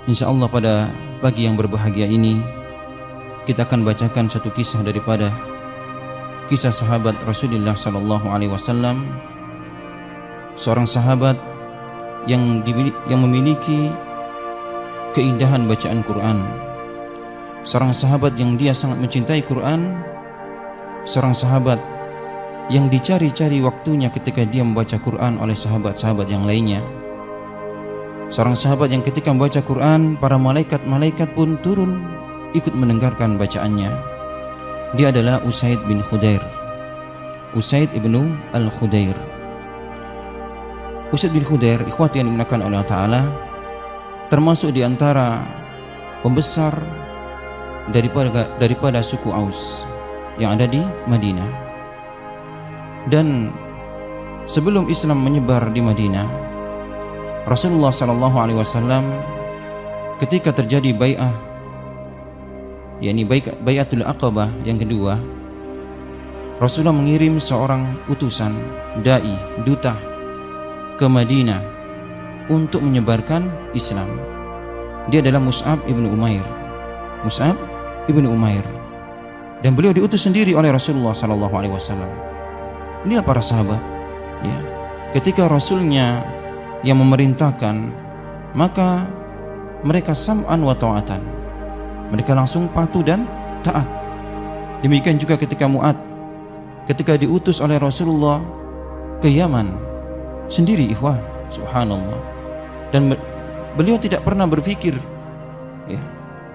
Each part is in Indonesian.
Insyaallah pada pagi yang berbahagia ini kita akan bacakan satu kisah daripada kisah sahabat Rasulullah sallallahu alaihi wasallam, seorang sahabat yang memiliki keindahan bacaan Quran, seorang sahabat yang dia sangat mencintai Quran, seorang sahabat yang dicari-cari waktunya ketika dia membaca Quran oleh sahabat-sahabat yang lainnya. Seorang sahabat yang ketika membaca Quran, para malaikat-malaikat pun turun ikut mendengarkan bacaannya. Dia adalah Usaid bin Khudair, Usaid ibnu al-Khudair. Usaid bin Khudair, ikhwati yang dimuliakan oleh Allah Ta'ala, termasuk di antara pembesar daripada suku Aus yang ada di Madinah. Dan sebelum Islam menyebar di Madinah, Rasulullah sallallahu alaihi wasallam ketika terjadi bai'ah, yakni bai'atul Aqabah yang kedua, Rasulullah mengirim seorang utusan dai, duta ke Madinah untuk menyebarkan Islam. Dia adalah Mus'ab ibnu Umair. Mus'ab ibnu Umair. Dan beliau diutus sendiri oleh Rasulullah sallallahu alaihi wasallam. Inilah para sahabat, ya. Ketika Rasulnya yang memerintahkan, maka mereka sam'an wa ta'atan, mereka langsung patuh dan taat. Demikian juga ketika Mu'ad, ketika diutus oleh Rasulullah ke Yaman sendiri, ikhwah, subhanallah. Dan beliau tidak pernah berpikir, ya,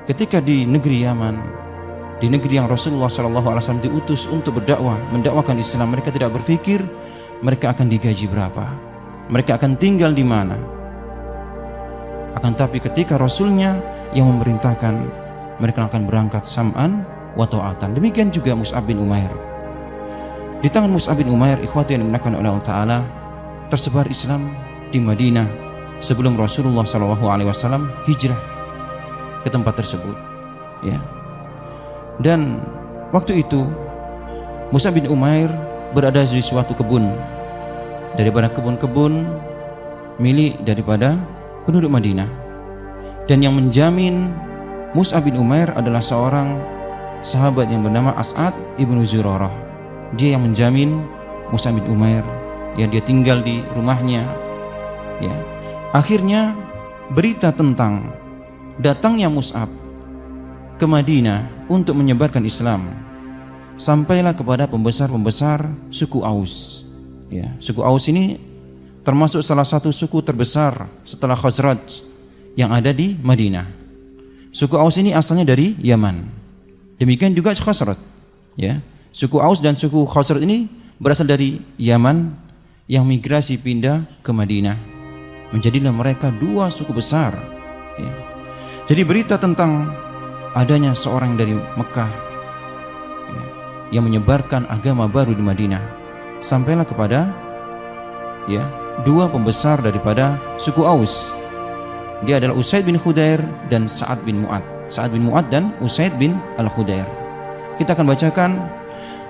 ketika di negeri Yaman, di negeri yang Rasulullah SAW diutus untuk berdakwah, mendakwakan Islam, mereka tidak berpikir mereka akan digaji berapa, mereka akan tinggal di mana. Akan tapi ketika Rasulnya yang memerintahkan, mereka akan berangkat sam'an wa ta'atan. Demikian juga Mus'ab bin Umair. Di tangan Mus'ab bin Umair, ikhwati yang dimuliakan oleh Allah Ta'ala, tersebar Islam di Madinah sebelum Rasulullah SAW hijrah ke tempat tersebut, ya. Dan waktu itu Mus'ab bin Umair berada di suatu kebun, daripada kebun-kebun milik daripada penduduk Madinah. Dan yang menjamin Mus'ab bin Umair adalah seorang sahabat yang bernama As'ad ibnu Zurarah. Dia yang menjamin Mus'ab bin Umair, ya, dia tinggal di rumahnya, ya. Akhirnya berita tentang datangnya Mus'ab ke Madinah untuk menyebarkan Islam sampailah kepada pembesar-pembesar suku Aus. Ya, suku Aus ini termasuk salah satu suku terbesar setelah Khazraj yang ada di Madinah. Suku Aus ini asalnya dari Yaman. Demikian juga Khazraj, ya. Suku Aus dan suku Khazraj ini berasal dari Yaman yang migrasi pindah ke Madinah. Menjadilah mereka dua suku besar, ya. Jadi berita tentang adanya seorang dari Mekah, ya, yang menyebarkan agama baru di Madinah sampailah kepada, ya, dua pembesar daripada suku Aus. Dia adalah Usaid bin Khudair dan Sa'ad bin Mu'ad. Sa'ad bin Mu'ad dan Usaid bin al-Khudair. Kita akan bacakan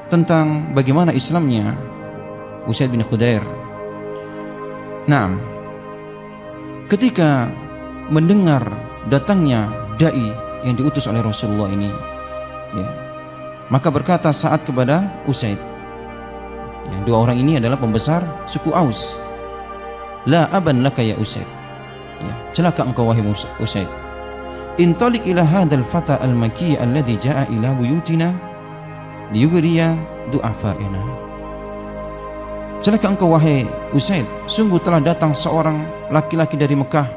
tentang bagaimana Islamnya Usaid bin Khudair. Nah, ketika mendengar datangnya dai yang diutus oleh Rasulullah ini, ya, maka berkata Sa'ad kepada Usaid, ya, dua orang ini adalah pembesar suku Aus. La aban laka ya Usaid, ya, celaka engkau wahai Usaid. Intalik ila hadzal fata al-makki alladhi jaa ila buyutina liyughriya du'afaina. Celaka engkau wahai Usaid, sungguh telah datang seorang laki-laki dari Mekah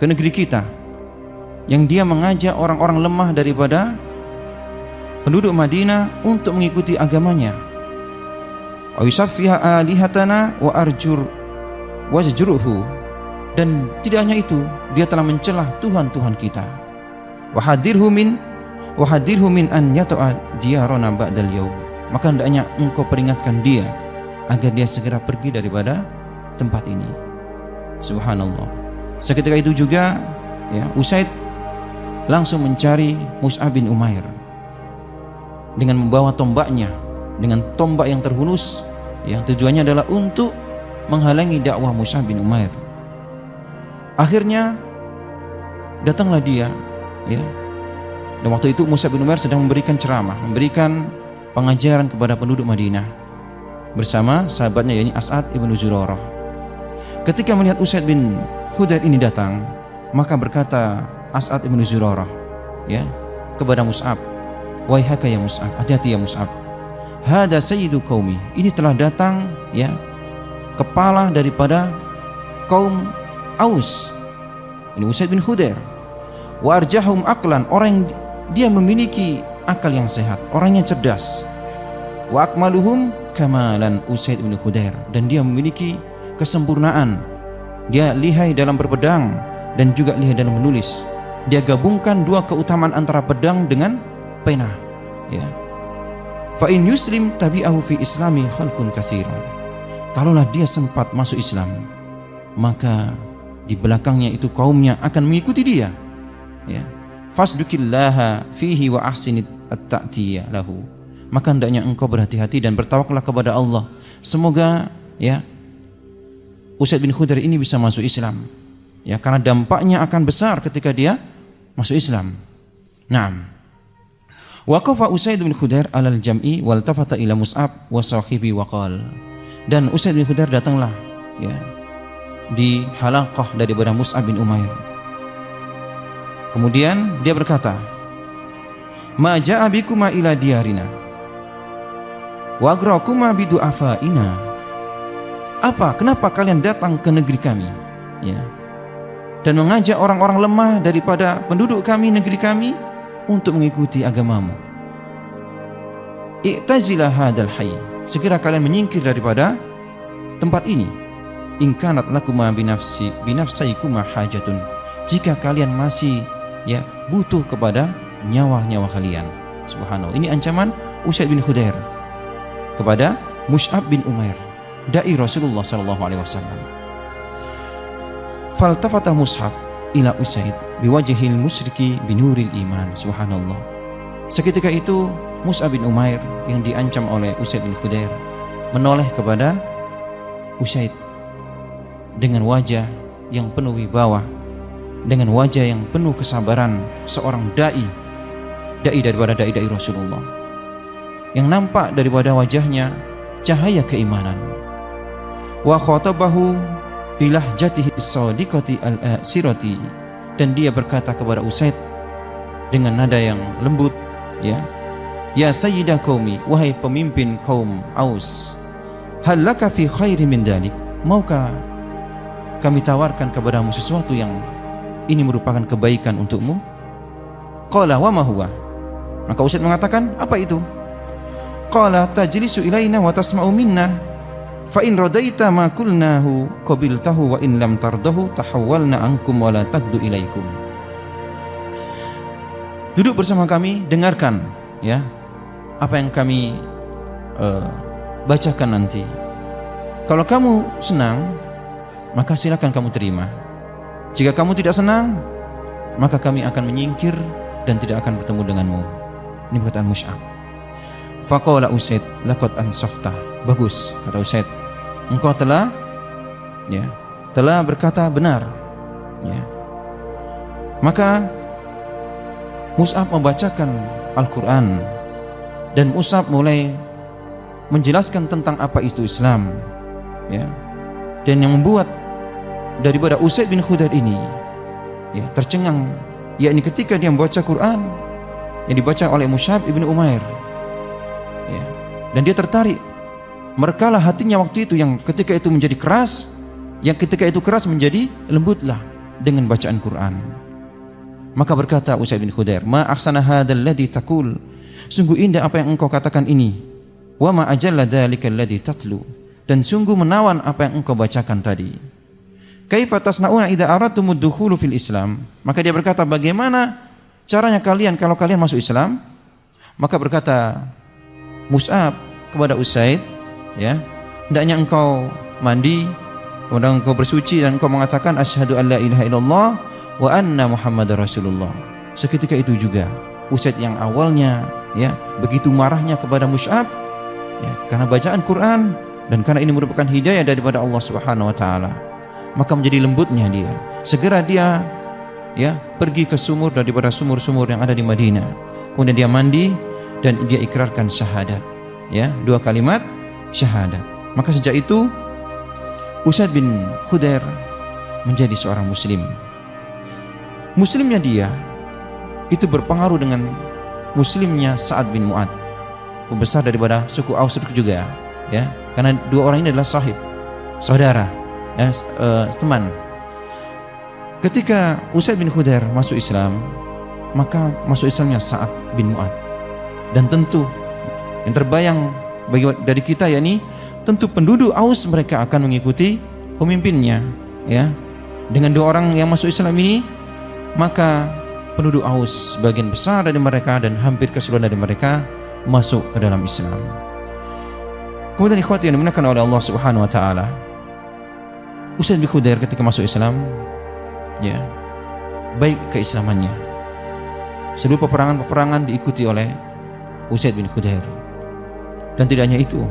ke negeri kita yang dia mengajak orang-orang lemah daripada penduduk Madinah untuk mengikuti agamanya. Wa yusaffiha alihatana wa arjur wajjuruhu. Dan tidak hanya itu, dia telah mencelah Tuhan-Tuhan kita. Wa hadirhu min an yata'a diyarana ba'dal yaum. Maka hendaknya engkau peringatkan dia agar dia segera pergi daripada tempat ini. Subhanallah. Seketika itu juga, ya, Usaid langsung mencari Mus'ab bin Umair dengan membawa tombaknya, dengan tombak yang terhunus, yang tujuannya adalah untuk menghalangi dakwah Mus'ab bin Umair. Akhirnya datanglah dia, ya. Dan waktu itu Mus'ab bin Umair sedang memberikan ceramah, memberikan pengajaran kepada penduduk Madinah bersama sahabatnya, yakni As'ad ibn Zurarah. Ketika melihat Usaid bin Khudair ini datang, maka berkata As'ad ibn Zurarah, ya, kepada Mus'ab, "Waihaka ya Mus'ab, hati-hati ya Mus'ab. Hada sayyidu qaumi, ini telah datang, ya, kepala daripada kaum Aus." Ini Usaid bin Khudair. Wa arjahum aqlan, orang yang dia memiliki akal yang sehat, orangnya cerdas. Wa akmaluhum kamalan, Usaid bin Khudair, dan dia memiliki kesempurnaan. Dia lihai dalam berpedang dan juga lihai dalam menulis. Dia gabungkan dua keutamaan antara pedang dengan pena, ya. Fa in yuslim tabi'ahu fi islami khalqun katsiran. Kalaulah dia sempat masuk Islam, maka di belakangnya itu kaumnya akan mengikuti dia, ya. Fasdukillaha fihi wa ahsinit at-ta'tiya lahu. Maka hendaknya engkau berhati-hati dan bertawakallah kepada Allah. Semoga, ya, Usaid bin Khudair ini bisa masuk Islam, ya, karena dampaknya akan besar ketika dia masuk Islam. Naam. Waqafa Usaid bin Khudair alal jam'i wal tafata ila Mus'ab wa sahibi wa qala. Dan Usaid bin Khudair datanglah, ya, di halaqah daripada Mus'ab bin Umair. Kemudian dia berkata, "Ma ja'a bikuma ila diyarina wa agrakuma bidu'afaina." Kenapa kalian datang ke negeri kami, ya, dan mengajak orang-orang lemah daripada penduduk kami, negeri kami, untuk mengikuti agamamu? I'tazilah hadal hayy, segera kalian menyingkir daripada tempat ini. In kanat lakuma binafsaikuma hajatun, jika kalian masih, ya, butuh kepada nyawa-nyawa kalian. Subhanallah. Ini ancaman Usaid bin Khudair kepada Mus'ab bin Umair, dai Rasulullah sallallahu alaihi wasallam. Faltafata Mus'ab ila Usaid biwajhil musyriki binuril iman. Subhanallah. Seketika itu Mus'ab bin Umair yang diancam oleh Usaid bin Khudair menoleh kepada Usaid dengan wajah yang penuh wibawa, dengan wajah yang penuh kesabaran seorang dai daripada dai Rasulullah, yang nampak daripada wajahnya cahaya keimanan. Wa khatabahu bilahjatihi as-sadiqati al-asirati, dan dia berkata kepada Usaid dengan nada yang lembut, ya, "Ya sayyidah qaumi, wahai pemimpin kaum Aus, hal laka fi khairi min dalik, maukah kami tawarkan kepadamu sesuatu yang ini merupakan kebaikan untukmu?" Qala wa ma huwa, maka Usaid mengatakan, "Apa itu?" Qala tajlisu ilaina wa tasma'u minna, fa in radaita ma qulnahu qabiltahu wa in lam tardahu tahawwalna ankum wa la taqdu ilaikum. Duduk bersama kami, dengarkan, ya, apa yang kami bacakan nanti. Kalau kamu senang, maka silakan kamu terima. Jika kamu tidak senang, maka kami akan menyingkir dan tidak akan bertemu denganmu. Ini perkataan Mus'ab. Faqala Usaid laqad ansafta. Bagus, kata Usaid, engkau telah, ya, telah berkata benar, ya. Maka Mus'ab membacakan Al-Quran, dan Mus'ab mulai menjelaskan tentang apa itu Islam, ya. Dan yang membuat daripada Usaid bin Khudair ini, ya, tercengang, yakni ketika dia membaca Quran yang dibaca oleh Mus'ab ibn Umair, ya, dan dia tertarik. Merekalah hatinya waktu itu, yang ketika itu menjadi keras, yang ketika itu keras menjadi lembutlah dengan bacaan Quran. Maka berkata Usaid bin Khudair, "Ma ahsana hadzal ladzi taqul." Sungguh indah apa yang engkau katakan ini. "Wa ma ajalla dzalika alladzi tatlu." Dan sungguh menawan apa yang engkau bacakan tadi. "Kaifa tasnauna idza aradtumud dukhulu fil Islam?" Maka dia berkata, bagaimana caranya kalian kalau kalian masuk Islam? Maka berkata Mus'ab kepada Usaid, ya, hendaknya engkau mandi, kemudian engkau bersuci dan engkau mengatakan asyhadu an la ilaha illallah wa anna Muhammadar Rasulullah. Seketika itu juga Usaid yang awalnya, ya, begitu marahnya kepada Mus'ab, ya, karena bacaan Quran dan karena ini merupakan hidayah daripada Allah Subhanahu wa taala, maka menjadi lembutnya dia. Segera dia ya, pergi ke sumur daripada sumur-sumur yang ada di Madinah. Kemudian dia mandi dan dia ikrarkan syahadat, ya, 2 kalimat syahadat. Maka sejak itu Usaid bin Khudair menjadi seorang muslim. Muslimnya dia itu berpengaruh dengan muslimnya Sa'ad bin Mu'ad, pembesar daripada suku Aus juga, ya, karena 2 orang ini adalah saudara, ya, teman. Ketika Usaid bin Khudair masuk Islam, maka masuk Islamnya Sa'ad bin Mu'ad. Dan tentu yang terbayang dari kita, yakni tentu penduduk Aus mereka akan mengikuti pemimpinnya, ya. Dengan 2 orang yang masuk Islam ini, maka penduduk Aus sebagian besar dari mereka dan hampir keseluruhan dari mereka masuk ke dalam Islam. Kemudian ikhwati yang dimuliakan oleh Allah Subhanahu wa taala, Usaid bin Khudair ketika masuk Islam, ya, baik keislamannya. Seluruh peperangan diikuti oleh Usaid bin Khudair. Dan tidak hanya itu,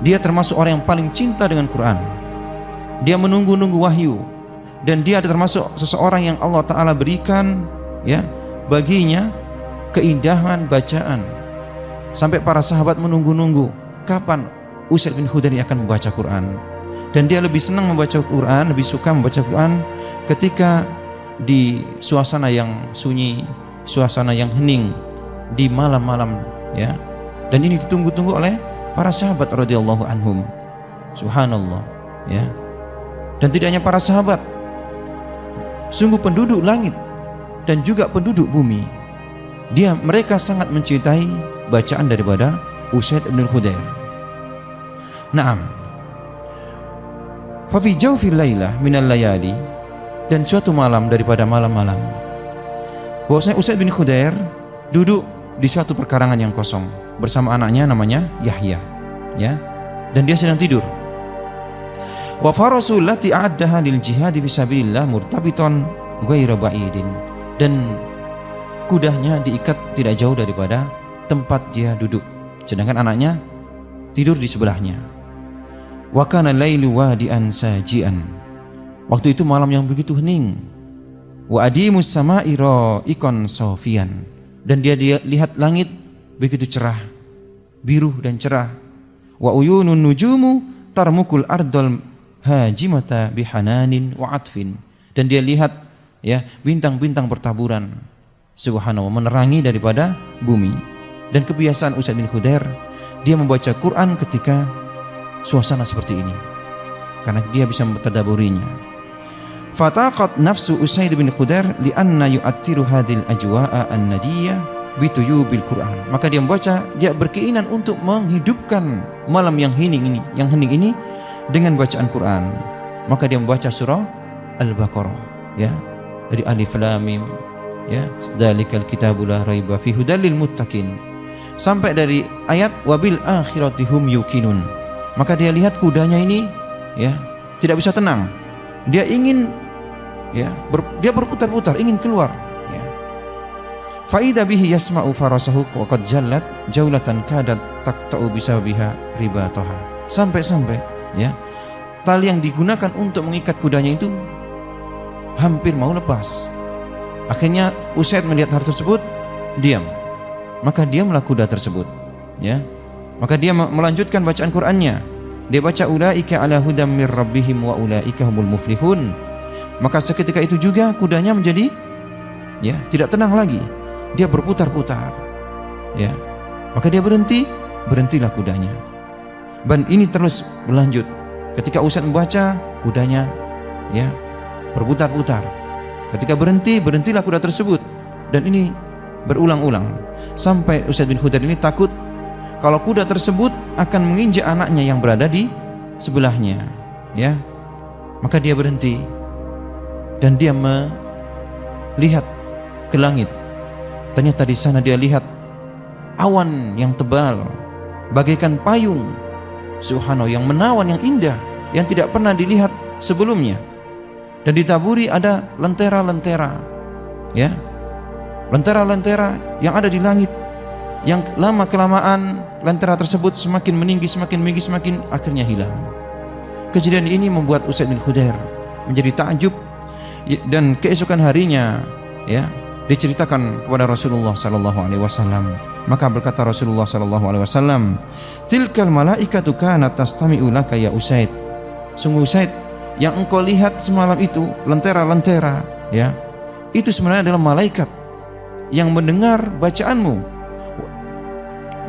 dia termasuk orang yang paling cinta dengan Quran. Dia menunggu-nunggu wahyu, dan dia termasuk seseorang yang Allah Ta'ala berikan, ya, baginya keindahan bacaan. Sampai para sahabat menunggu-nunggu kapan Usaid bin Khudair akan membaca Quran. Dan dia lebih senang membaca Quran, lebih suka membaca Quran ketika di suasana yang sunyi, suasana yang hening, di malam-malam, ya. Dan ini ditunggu-tunggu oleh para sahabat radhiyallahu anhum. Subhanallah, ya. Dan tidak hanya para sahabat, sungguh penduduk langit dan juga penduduk bumi, mereka sangat mencintai bacaan daripada Usaid bin Khudair. Naam. Fa fi jawfil lailah minal layali, dan suatu malam daripada malam-malam, bahwasanya Usaid bin Khudair duduk di suatu perkarangan yang kosong bersama anaknya namanya Yahya, ya, dan dia sedang tidur. Wa farasul lati a'addaha lil jihad fi sabilillah murtabiton ghairu ba'idin, dan kudanya diikat tidak jauh daripada tempat dia duduk, sedangkan anaknya tidur di sebelahnya. Wa kana lailu wadi'an sajian, waktu itu malam yang begitu hening. Wa adimus sama'i ra'iqan safian, dan dia lihat langit begitu cerah, biru dan cerah. Wa uyunun nujumu tarmukul ardal hajimata bihananin wa atfin, dan dia lihat, ya, bintang-bintang bertaburan, subhanallah, menerangi daripada bumi. Dan kebiasaan Usaid bin Khudair, dia membaca Quran ketika suasana seperti ini, karena dia bisa mentadaburinya. Fataqat nafsu Usaid bin Khudair lianna yu'attiru hadil ajwa'a an-nadiyah bituyubil Quran, maka dia membaca, dia berkeinginan untuk menghidupkan malam yang hening ini dengan bacaan Quran. Maka dia membaca surah Al-Baqarah, ya, dari Alif Lam Mim, ya, dzalikal kitabu la raiba fi hudal lil muttaqin, sampai dari ayat wabil akhirati hum yuqinun. Maka dia lihat kudanya ini, ya, tidak bisa tenang. Dia ingin, ya, dia berputar-putar ingin keluar, ya. Faida bihi yasma'u farasahu wa qad jallat jaulatan kadat taqta'u bisabiha ribataha, sampai-sampai, ya, tali yang digunakan untuk mengikat kudanya itu hampir mau lepas. Akhirnya Usaid melihat hal tersebut, diam. Maka diamlah kuda tersebut, ya. Maka dia melanjutkan bacaan Qur'annya. Dia baca ulaika ala hudam mir rabbihim wa ulaika humul muflihun. Maka seketika itu juga kudanya menjadi, ya, tidak tenang lagi. Dia berputar-putar, ya. Maka dia berhentilah kudanya. Dan ini terus berlanjut. Ketika Usaid membaca, kudanya, ya, berputar-putar. Ketika berhentilah kuda tersebut. Dan ini berulang-ulang sampai Usaid bin Khudair ini takut kalau kuda tersebut akan menginjak anaknya yang berada di sebelahnya, ya. Maka dia berhenti dan dia melihat ke langit. Ternyata di sana dia lihat awan yang tebal bagaikan payung, subhanallah, yang menawan, yang indah, yang tidak pernah dilihat sebelumnya. Dan ditaburi ada lentera-lentera, ya, lentera-lentera yang ada di langit, yang lama kelamaan lentera tersebut semakin meninggi, semakin akhirnya hilang. Kejadian ini membuat Usaid bin Khudair menjadi takjub, dan keesokan harinya ya diceritakan kepada Rasulullah sallallahu alaihi wasallam. Maka berkata Rasulullah sallallahu alaihi wasallam, "Tilkal malaikatu kanat tastami'u laka ya Usaid." Sungguh Usaid, yang engkau lihat semalam itu lentera-lentera ya, itu sebenarnya adalah malaikat yang mendengar bacaanmu.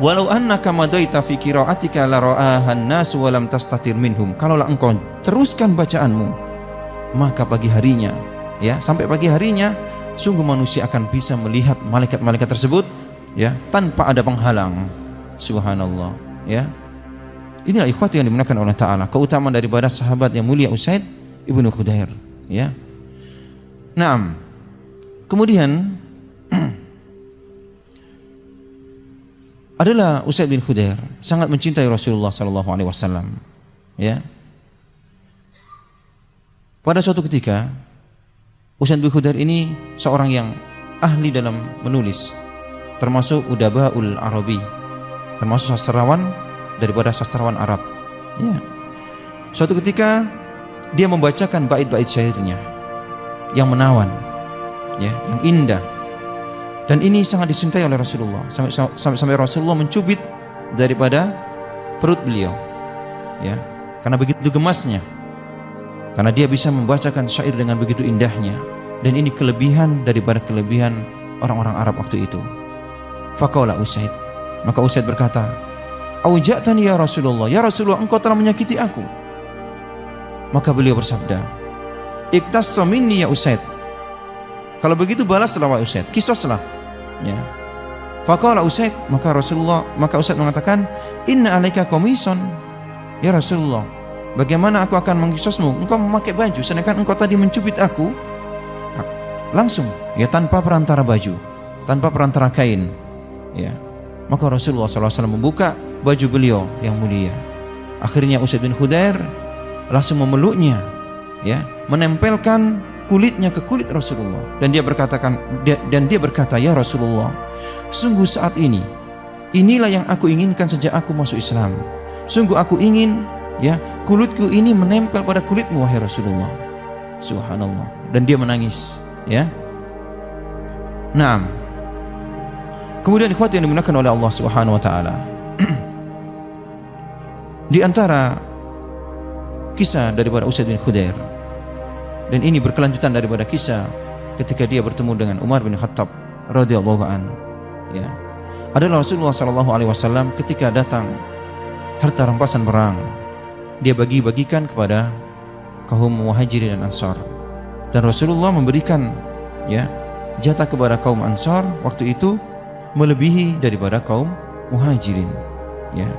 Walau annaka madaita fi qira'atika la ra'ahan nas wa lam tastatir minhum. Kalaulah engkau teruskan bacaanmu, maka pagi harinya ya, sampai pagi harinya sungguh manusia akan bisa melihat malaikat-malaikat tersebut ya, tanpa ada penghalang. Subhanallah ya. Inilah ikhwati yang dimuliakan oleh Ta'ala, keutamaan daripada sahabat yang mulia Usaid ibnu Khudair ya. Naam. Kemudian adalah Usaid bin Khudair sangat mencintai Rasulullah sallallahu alaihi wasallam ya. Pada suatu ketika Usaid bin Khudair ini seorang yang ahli dalam menulis, termasuk udabaul Arabi, termasuk sastrawan daripada sastrawan Arab ya. Suatu ketika dia membacakan bait-bait syairnya yang menawan ya, yang indah, dan ini sangat dicintai oleh Rasulullah sampai Rasulullah mencubit daripada perut beliau ya, karena begitu gemasnya, karena dia bisa membacakan syair dengan begitu indahnya, dan ini kelebihan daripada kelebihan orang-orang Arab waktu itu. Faqala Usaid, maka Usaid berkata, "Auja'tani ya Rasulullah, ya Rasulullah, engkau telah menyakiti aku." Maka beliau bersabda, "Iktassa minni ya Usaid." Kalau begitu balaslah wahai Usaid, kisoslah ya. Faqala Usaid, maka Usaid mengatakan, "Inna alaika qamisan ya Rasulullah, bagaimana aku akan mengkisosmu? Engkau memakai baju, sedangkan engkau tadi mencubit aku langsung ya, tanpa perantara baju, tanpa perantara kain ya." Maka Rasulullah SAW membuka baju beliau yang mulia. Akhirnya Usaid bin Khudair langsung memeluknya ya, menempelkan kulitnya ke kulit Rasulullah, dan dia berkata, "Ya Rasulullah, sungguh saat ini, inilah yang aku inginkan sejak aku masuk Islam. Sungguh aku ingin ya, kulitku ini menempel pada kulitmu wahai Rasulullah." Subhanallah. Dan dia menangis ya. Naam. Kemudian ikhwati yang dimuliakan oleh Allah Subhanahu wa taala, di antara kisah daripada Usaid bin Khudair, dan ini berkelanjutan daripada kisah ketika dia bertemu dengan Umar bin Khattab radhiyallahu an ya, adalah Rasulullah sallallahu alaihi wasallam ketika datang harta rampasan perang, dia bagi-bagikan kepada kaum Muhajirin dan Ansar, dan Rasulullah memberikan ya jatah kepada kaum Ansar waktu itu melebihi daripada kaum Muhajirin ya.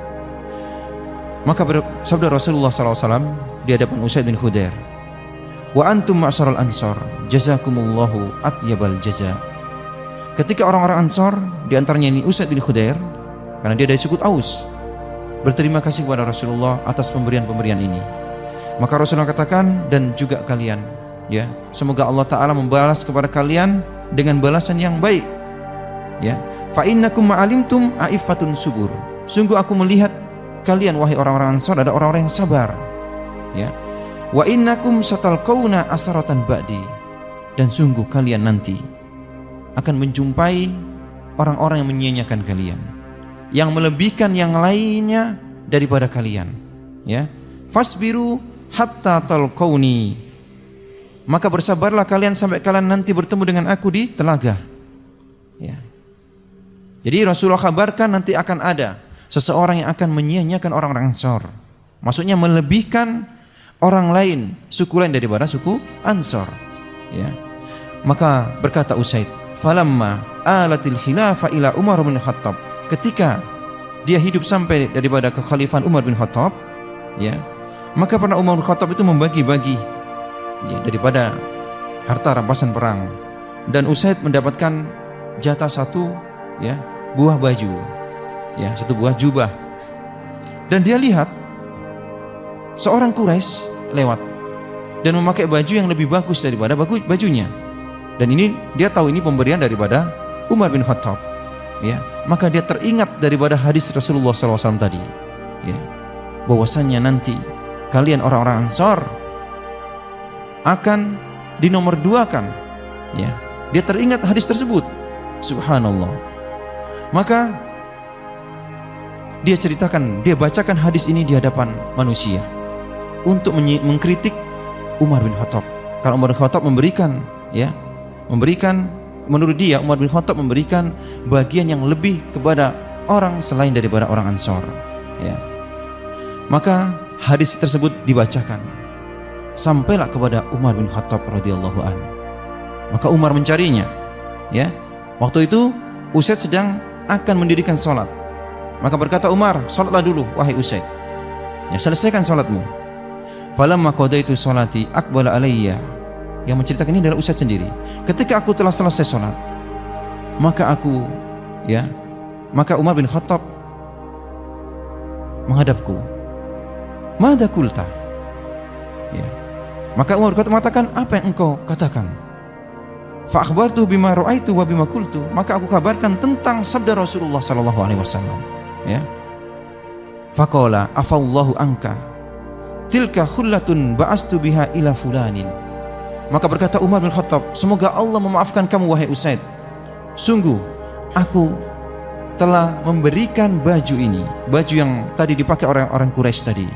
Maka bersabda Rasulullah sallallahu alaihi wasallam di hadapan Usaid bin Khudair, "Wa antum ma'syaral ansar, jazakumullahu atyabal jaza." Ketika orang-orang Ansar, di antaranya ini Usaid bin Khudair, karena dia dari suku Aus, berterima kasih kepada Rasulullah atas pemberian-pemberian ini, maka Rasulullah katakan, "Dan juga kalian ya, semoga Allah Ta'ala membalas kepada kalian dengan balasan yang baik ya. Fa innakum ma'alimtum aifatun subur." Sungguh aku melihat kalian wahai orang-orang Ansar ada orang-orang yang sabar ya. "Wa innakum satalqauna asaratan ba'di." Dan sungguh kalian nanti akan menjumpai orang-orang yang menyia-nyiakan kalian, yang melebihkan yang lainnya daripada kalian ya. "Fasbiru hatta talqauni." Maka bersabarlah kalian sampai kalian nanti bertemu dengan aku di telaga ya. Jadi Rasulullah kabarkan nanti akan ada seseorang yang akan menyia-nyiakan orang-orang Ansar, maksudnya melebihkan orang lain, suku lain daripada suku Ansar ya. Maka berkata Usaid, "Falamma alatil khilafah ila Umar bin Khattab." Ketika dia hidup sampai daripada kekhalifahan Umar bin Khattab ya, maka pernah Umar bin Khattab itu membagi-bagi ya, daripada harta rampasan perang, dan Usaid mendapatkan jatah satu ya buah baju ya, satu buah jubah. Dan dia lihat seorang Quraisy lewat dan memakai baju yang lebih bagus daripada bajunya, dan ini dia tahu ini pemberian daripada Umar bin Khattab ya. Maka dia teringat daripada hadis Rasulullah SAW tadi ya, bahwasannya nanti kalian orang-orang Ansar akan dinomorduakan, ya. Dia teringat hadis tersebut. Subhanallah. Maka dia ceritakan, dia bacakan hadis ini di hadapan manusia untuk mengkritik Umar bin Khattab. Karena Umar bin Khattab memberikan, ya, menurut dia Umar bin Khattab memberikan bagian yang lebih kepada orang selain daripada orang Ansor, ya. Maka hadis tersebut dibacakan sampailah kepada Umar bin Khattab radhiyallahu anhu. Maka Umar mencarinya, ya. Waktu itu Usaid sedang akan mendirikan salat. Maka berkata Umar, salatlah dulu wahai Usaid, ya, selesaikan salatmu. Falamma qadaitu salati aqbala alayya. Yang menceritakan ini adalah Usaid sendiri. Ketika aku telah selesai salat, maka Umar bin Khattab menghadapku. Mada kulta? Ya. Maka Umar bin Khattab mengatakan, apa yang engkau katakan? Fa akhbartu bima ra'aitu wa bima qultu. Maka aku kabarkan tentang sabda Rasulullah sallallahu alaihi wasallam, ya. Faqala afallahu anka tilka khullatun ba'astu biha ila fulanin. Maka berkata Umar bin Khattab, semoga Allah memaafkan kamu wahai Usaid. Sungguh aku telah memberikan baju ini, baju yang tadi dipakai orang-orang Quraisy tadi,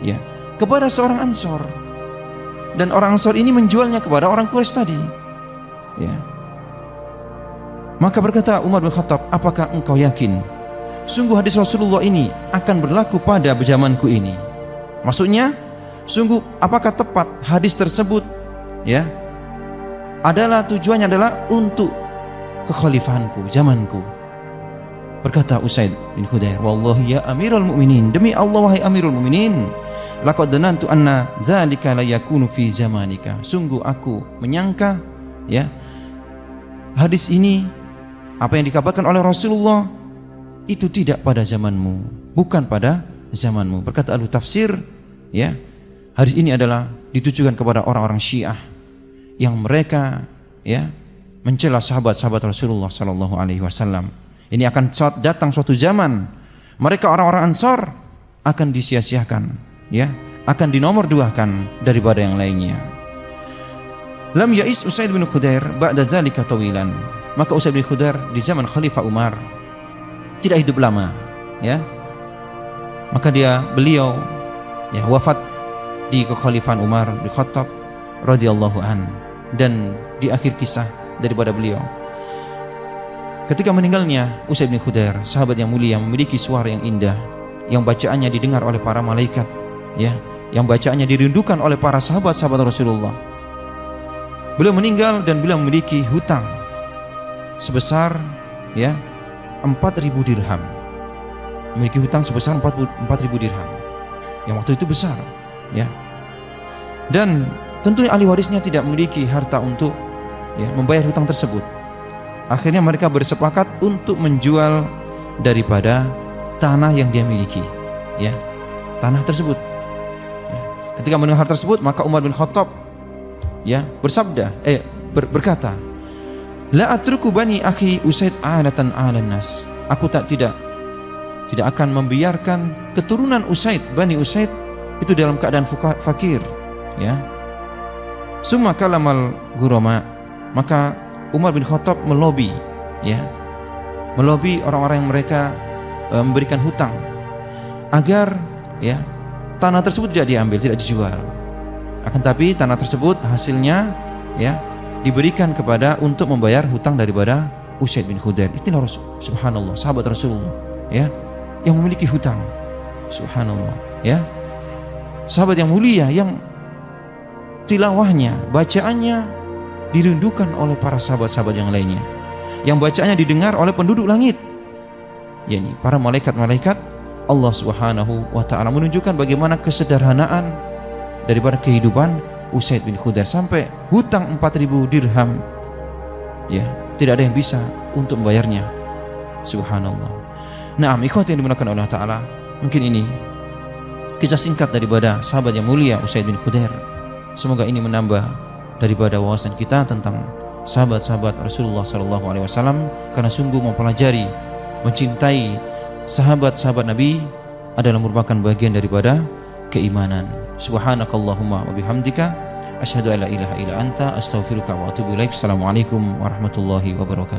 ya, kepada seorang Ansor. Dan orang Ansor ini menjualnya kepada orang Quraisy tadi, ya. Maka berkata Umar bin Khattab, apakah engkau yakin sungguh hadis Rasulullah ini akan berlaku pada zamanku ini? Maksudnya, sungguh apakah tepat hadis tersebut, ya, adalah tujuannya adalah untuk kekhalifahanku, zamanku. Berkata Usaid bin Khudair, wallahi ya Amirul Mukminin, demi Allah wahai Amirul Mukminin, laqad dhanantu anna dzalika la yakunu fi zamanika. Sungguh aku menyangka, ya, hadis ini, apa yang dikabarkan oleh Rasulullah itu tidak pada zamanmu, bukan pada zamanmu. Berkata ahli tafsir, ya, hadis ini adalah ditujukan kepada orang-orang Syiah yang mereka, ya, mencela sahabat-sahabat Rasulullah sallallahu alaihi wasallam. Ini akan datang suatu zaman mereka orang-orang Ansar akan disia-siakan, ya, akan dinomorduakan daripada yang lainnya. Lam ya'is Usaid bin Khudair ba'da dzalika tawilan. Maka Usaid bin Khudair di zaman Khalifah Umar tidak hidup lama, ya. Maka beliau, ya, wafat di kekhalifahan Umar bin Khattab radhiyallahu an. Dan di akhir kisah daripada beliau, ketika meninggalnya Usaid bin Khudair, sahabat yang mulia, memiliki suara yang indah, yang bacaannya didengar oleh para malaikat, ya, yang bacaannya dirindukan oleh para sahabat-sahabat Rasulullah. Beliau meninggal dan beliau memiliki hutang sebesar, ya, 4.000 dirham. Memiliki hutang sebesar 4.000 dirham. Yang waktu itu besar, ya. Dan tentunya ahli warisnya tidak memiliki harta untuk, ya, membayar hutang tersebut. Akhirnya mereka bersepakat untuk menjual daripada tanah yang dia miliki, ya, tanah tersebut, ya. Ketika mendengar hal tersebut, maka Umar bin Khattab, ya, berkata, la atruku bani akhi Usaid alatan 'alan nas. Aku tidak akan membiarkan keturunan Usaid, Bani Usaid itu dalam keadaan fakir, ya. Summa kalamal ghurama. Maka Umar bin Khattab melobi, ya, melobi orang-orang yang mereka memberikan hutang agar, ya, tanah tersebut tidak diambil, tidak dijual. Akan tapi tanah tersebut hasilnya, ya, diberikan kepada untuk membayar hutang daripada Usaid bin Khudair. Itulah subhanallah, sahabat Rasulullah, ya, yang memiliki hutang. Subhanallah, ya. Sahabat yang mulia yang tilawahnya, bacaannya dirindukan oleh para sahabat-sahabat yang lainnya, yang bacaannya didengar oleh penduduk langit, yakni para malaikat-malaikat Allah Subhanahu wa taala. Menunjukkan bagaimana kesederhanaan daripada kehidupan Usaid bin Khudair, sampai hutang 4.000 dirham, ya, tidak ada yang bisa untuk membayarnya. Subhanallah. Naam, ikhwati yang dimuliakan Allah taala, mungkin ini kisah singkat daripada sahabat yang mulia Usaid bin Khudair. Semoga ini menambah daripada wawasan kita tentang sahabat-sahabat Rasulullah SAW, karena sungguh mempelajari, mencintai sahabat-sahabat Nabi adalah merupakan bagian daripada keimanan. Subhanakallahumma wa bihamdika Asyhadu an la ilaha illa anta astaghfiruka wa atubu ilaik. Assalamualaikum warahmatullahi wabarakatuh.